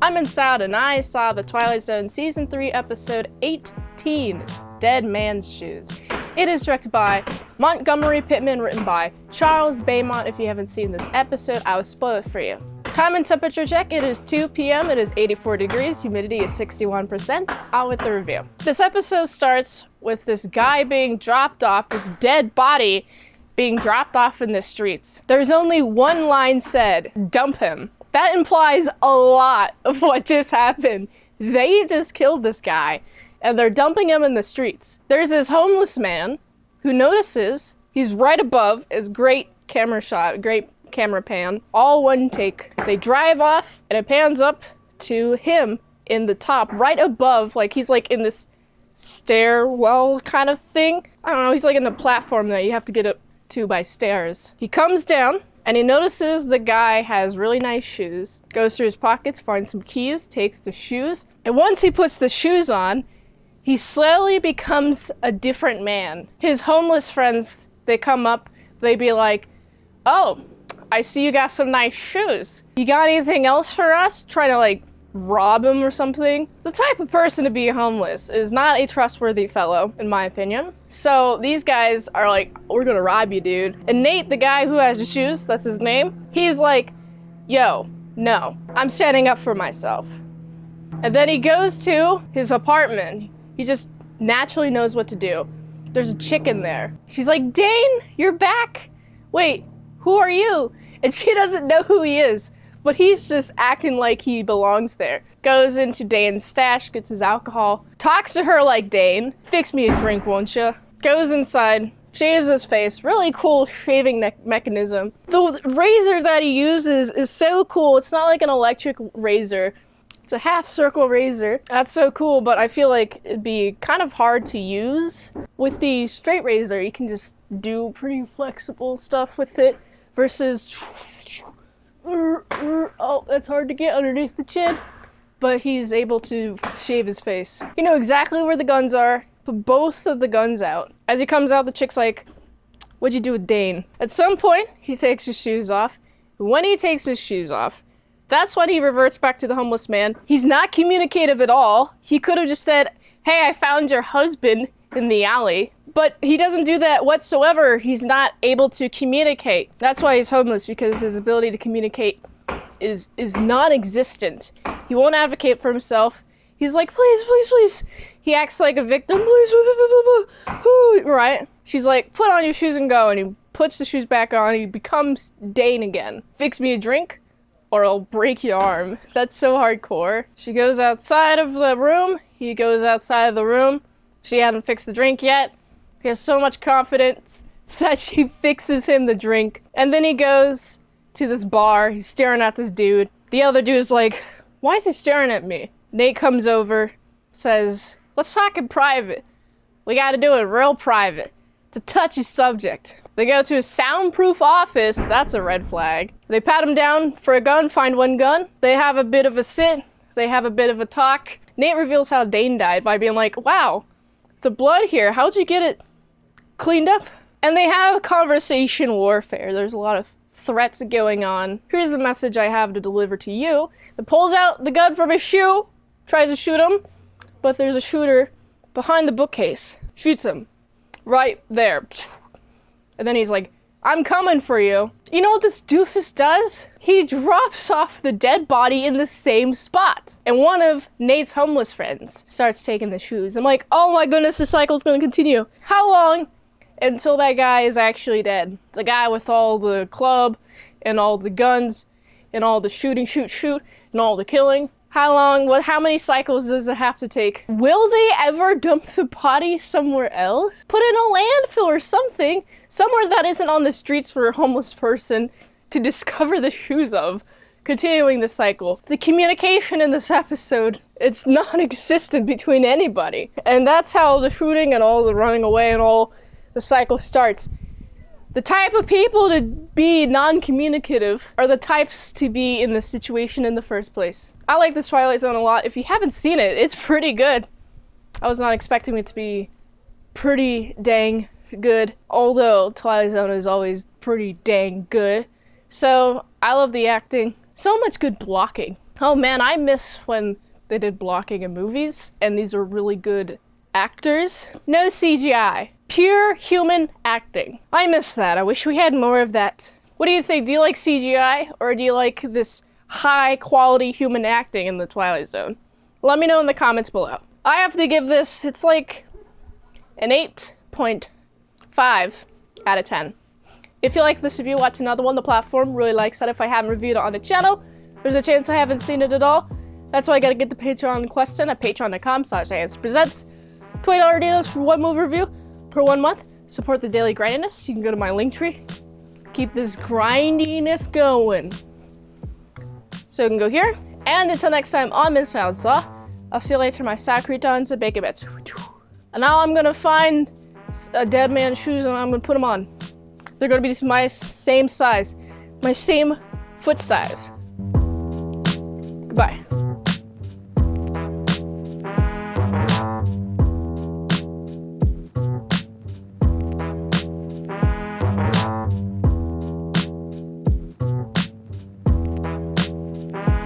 I'm Inside, and I saw the Twilight Zone Season 3, Episode 18, Dead Man's Shoes. It is directed by Montgomery Pittman, written by Charles Beaumont. If you haven't seen this episode, I will spoil it for you. Time and temperature check, it is 2 p.m., it is 84 degrees, humidity is 61%. Out with the review. This episode starts with this guy being dropped off, this dead body being dropped off in the streets. There's only one line said, dump him. That implies a lot of what just happened. They just killed this guy, and they're dumping him in the streets. There's this homeless man who notices he's right above his great camera shot, great camera pan, all one take. They drive off, and it pans up to him in the top, right above, like he's like in this stairwell kind of thing. I don't know, he's like in a platform that you have to get up to by stairs. He comes down, and he notices the guy has really nice shoes, goes through his pockets, finds some keys, takes the shoes, and once he puts the shoes on, he slowly becomes a different man. His homeless friends, they come up, they be like, oh, I see you got some nice shoes. You got anything else for us? Trying to like rob him or something. The type of person to be homeless is not a trustworthy fellow, in my opinion. So these guys are like, we're gonna rob you, dude. And Nate, the guy who has the shoes, that's his name, he's like, yo, no, I'm standing up for myself. And then he goes to his apartment. He just naturally knows what to do. There's a chick in there. She's like, Dane, you're back. Wait, who are you? And she doesn't know who he is. But he's just acting like he belongs there. Goes into Dane's stash, gets his alcohol, talks to her like, Dane, fix me a drink, won't ya? Goes inside, shaves his face, really cool shaving mechanism. The razor that he uses is so cool. It's not like an electric razor. It's a half circle razor. That's so cool, but I feel like it'd be kind of hard to use. With the straight razor, you can just do pretty flexible stuff with it versus oh, that's hard to get underneath the chin. But he's able to shave his face. You know exactly where the guns are. Put both of the guns out. As he comes out, the chick's like, what'd you do with Dane? At some point, he takes his shoes off. When he takes his shoes off, that's when he reverts back to the homeless man. He's not communicative at all. He could have just said, hey, I found your husband in the alley. But he doesn't do that whatsoever. He's not able to communicate. That's why he's homeless, because his ability to communicate is non-existent. He won't advocate for himself. He's like, please, please, please. He acts like a victim. Please, right? She's like, put on your shoes and go. And he puts the shoes back on. He becomes Dane again. Fix me a drink, or I'll break your arm. That's so hardcore. She goes outside of the room. He goes outside of the room. She hadn't fixed the drink yet. He has so much confidence that she fixes him the drink. And then he goes to this bar. He's staring at this dude. The other dude's like, why is he staring at me? Nate comes over, says, let's talk in private. We gotta do it real private. It's a touchy subject. They go to a soundproof office. That's a red flag. They pat him down for a gun, find one gun. They have a bit of a sit. They have a bit of a talk. Nate reveals how Dane died by being like, wow, the blood here, how'd you get it cleaned up? And they have conversation warfare. There's a lot of threats going on. Here's the message I have to deliver to you. He pulls out the gun from his shoe, tries to shoot him, but there's a shooter behind the bookcase. Shoots him. Right there. And then he's like, I'm coming for you. You know what this doofus does? He drops off the dead body in the same spot. And one of Nate's homeless friends starts taking the shoes. I'm like, oh my goodness, the cycle's gonna continue. How long until that guy is actually dead? The guy with all the club and all the guns and all the shooting, shoot, and all the killing. How long, how many cycles does it have to take? Will they ever dump the body somewhere else? Put in a landfill or something, somewhere that isn't on the streets for a homeless person to discover the shoes of. Continuing the cycle. The communication in this episode, it's non-existent between anybody. And that's how the shooting and all the running away and all the cycle starts. The type of people to be non-communicative are the types to be in this situation in the first place. I like this Twilight Zone a lot. If you haven't seen it, it's pretty good. I was not expecting it to be pretty dang good, although Twilight Zone is always pretty dang good. So, I love the acting. So much good blocking. Oh man, I miss when they did blocking in movies, and these are really good actors. No CGI. Pure human acting. I miss that. I wish we had more of that. What do you think? Do you like CGI, or do you like this high quality human acting in the Twilight Zone? Let me know in the comments below. I have to give this, it's like an 8.5 out of 10. If you like this review, watch another one. The platform really likes that if I haven't reviewed it on the channel. There's a chance I haven't seen it at all. That's why I gotta get the Patreon question at patreon.com/ASEPresents. $20 deals for one movie review per 1 month. Support the daily grindiness. You can go to my link tree. Keep this grindiness going. So you can go here. And until next time on itsmintsalad, I'll see you later, my sacretons and bacon bits. And now I'm gonna find a dead man's shoes and I'm gonna put them on. They're gonna be my same size. My same foot size. Goodbye.